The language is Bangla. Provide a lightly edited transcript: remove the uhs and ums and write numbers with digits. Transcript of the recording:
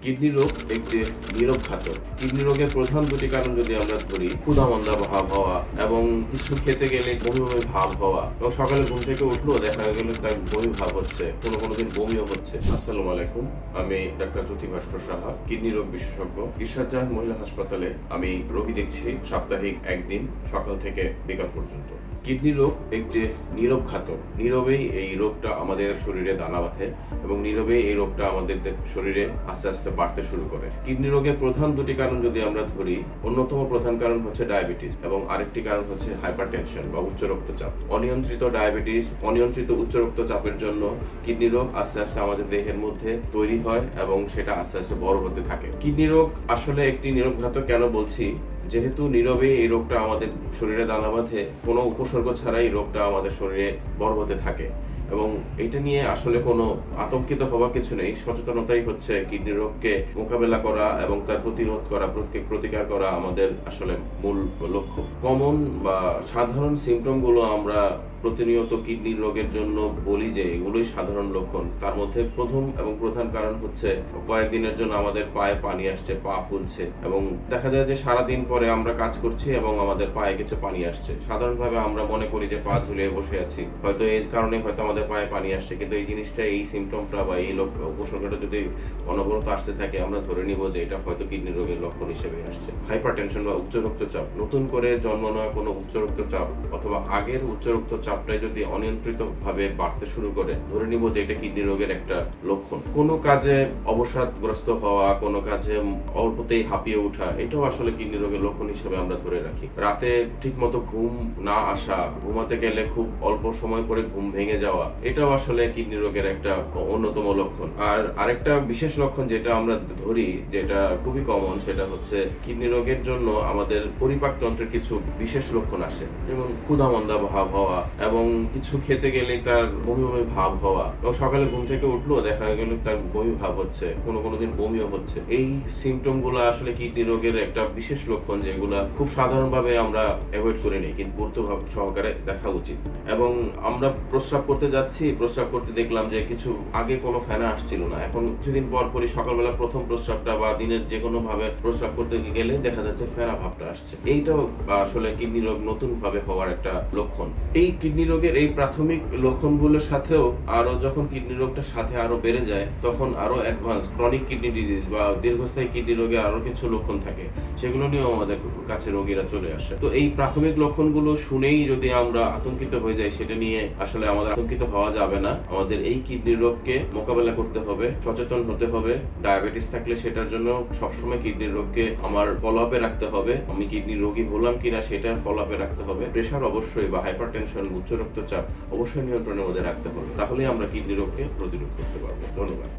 কিডনি রোগ একটি নীরব ঘাতক। কিডনি রোগের প্রধান দুটি কারণ যদি আমরা ধরি, ক্ষুধামন্দা ভাব হওয়া এবং কিছু খেতে গেলে বমি বমি ভাব হওয়া এবং সকালে ঘুম থেকে উঠলেও দেখা গেল তার বমি ভাব হচ্ছে, কোনো দিন বমিও হচ্ছে। আসসালামু আলাইকুম, আমি ডাক্তার জ্যোতি ভাস্কর সাহা, কিডনি রোগ বিশেষজ্ঞ। ঈশ্বর জাহান মহিলা হাসপাতালে আমি রোগী দেখছি সাপ্তাহিক একদিন সকাল থেকে বিকাল পর্যন্ত। কিডনি রোগ একটি নীরব ঘাতক। নীরবেই এই রোগটা আমাদের শরীরে দানা বাঁধে এবং নীরবেই এই রোগটা আমাদের শরীরে আস্তে আস্তে বাড়তে শুরু করে। কিডনি রোগের প্রধান দুটি কারণ যদি আমরা ধরি, অন্যতম প্রধান কারণ হচ্ছে ডায়াবেটিস এবং আরেকটি কারণ হচ্ছে হাইপারটেনশন বা উচ্চ রক্তচাপ। অনিয়ন্ত্রিত ডায়াবেটিস, অনিয়ন্ত্রিত উচ্চ রক্তচাপের জন্য কিডনি রোগ আস্তে আস্তে আমাদের দেহের মধ্যে তৈরি হয় এবং সেটা আস্তে আস্তে বড় হতে থাকে। কিডনি রোগ আসলে একটি নীরব ঘাতক কেন বলছি, যেহেতু নীরবে এই রোগটা আমাদের শরীরে দানা বাঁধে, কোনো উপসর্গ ছাড়াই রোগটা আমাদের শরীরে বড় হতে থাকে এবং এটা নিয়ে আসলে কোনো আতঙ্কিত হওয়ার কিছু নেই। সচেতনতাই হচ্ছে কিডনি রোগকে মোকাবেলা করা এবং তার প্রতিরোধ করা, প্রতিকার করা আমাদের আসলে মূল লক্ষ্য। কমন বা সাধারণ সিমটমগুলো আমরা প্রতিনিয়ত কিডনি রোগের জন্য বলি যে এগুলোই সাধারণ লক্ষণ। তার মধ্যে প্রথম এবং প্রধান কারণ হচ্ছে কয়েকদিনের জন্য আমাদের পায়ে পানি আসছে, পা ফুলছে এবং দেখা যায় যে সারাদিন পরে আমরা কাজ করছি এবং আমাদের পায়ে কিছু পানি আসছে। সাধারণভাবে আমরা মনে করি যে পা ঝুলিয়ে বসে আছি, হয়তো এই কারণে হয়তো আমাদের পায়ে পানি আসছে, কিন্তু এই জিনিসটা, এই সিমটমটা বা এই উপসর্গটা যদি অনবরত আসতে থাকে, আমরা ধরে নিব যে এটা হয়তো কিডনি রোগের লক্ষণ হিসেবে আসছে। হাইপারটেনশন বা উচ্চ রক্তচাপ, নতুন করে জন্ম নেওয়া কোনো উচ্চ রক্তচাপ অথবা আগের উচ্চ রক্তচাপটাই যদি অনিয়ন্ত্রিতভাবে বাড়তে শুরু করে, ধরে নিব যে এটা কিডনি রোগের একটা লক্ষণ। কোনো কাজে অবসাদগ্রস্ত হওয়া, কোনো কাজে অল্পতেই হাঁপিয়ে ওঠা, এটাও আসলে কিডনি রোগের লক্ষণ হিসেবে আমরা ধরে রাখি। রাতে ঠিকমতো ঘুম না আসা, ঘুমাতে গেলে খুব অল্প সময় পরে ঘুম ভেঙে যাওয়া, এটাও আসলে কিডনি রোগের একটা অন্যতম লক্ষণ। আর আরেকটা বিশেষ লক্ষণ যেটা আমরা ধরি, যেটা খুবই কমন, সেটা হচ্ছে কিডনি রোগের জন্য আমাদের পরিপাক তন্ত্রের কিছু বিশেষ লক্ষণ আসে, যেমন ক্ষুধামন্দা ভাব হওয়া এবং কিছু খেতে গেলে তার বমি বমি ভাব হওয়া এবং সকালে ঘুম থেকে উঠলেও দেখা গেল তার বমি ভাব হচ্ছে, কোনো দিন বমিও হচ্ছে। এই সিমটম গুলো আসলে কিডনি রোগের একটা বিশেষ লক্ষণ, যেগুলা খুব সাধারণভাবে আমরা অ্যাভয়েড করে নিই, কিন্তু গুরুত্ব সহকারে দেখা উচিত। এবং আমরা প্রস্রাব করতে যাচ্ছি, প্রস্রাব করতে দেখলাম যে কিছু আগে কোনো ফেনা আসছিল না, এখন কিছুদিন পর পরই সকালবেলা প্রথম প্রস্রাবটা বা দিনের যে কোনো ভাবে প্রস্রাব করতে গেলে দেখা যাচ্ছে ফেনা ভাবটা আসছে। এইটাও আসলে কিডনি রোগ নতুন ভাবে হওয়ার একটা লক্ষণ। এই কিডনি রোগের এই প্রাথমিক লক্ষণগুলোর সাথেও আরো যখন কিডনি রোগটা সাথে আরো বেড়ে যায়, তখন আরো অ্যাডভান্স ক্রনিক কিডনি ডিজিজ বা দীর্ঘস্থায়ী কিডনি রোগের আরো কিছু লক্ষণ থাকে, সেগুলো নিয়েও আমাদের কাছে রোগীরা চলে আসে। তো এই প্রাথমিক লক্ষণগুলো শুনেই যদি আমরা আতঙ্কিত হয়ে যাই, সেটা নিয়ে আসলে আমাদের আতঙ্কিত হওয়া যাবে না। আমাদের এই কিডনি রোগকে মোকাবেলা করতে হবে, সচেতন হতে হবে। ডায়াবেটিস থাকলে সেটার জন্য সবসময় কিডনি রোগকে আমার ফলো আপে রাখতে হবে, আমি কিডনি রোগী হলাম কিনা সেটা ফলো আপে রাখতে হবে। প্রেশার অবশ্যই বা হাইপারটেনশন, উচ্চ রক্তচাপ অবশ্যই নিয়ন্ত্রণের মধ্যে রাখতে হবে, তাহলেই আমরা কিডনি রোগকে প্রতিরোধ করতে পারবো। ধন্যবাদ।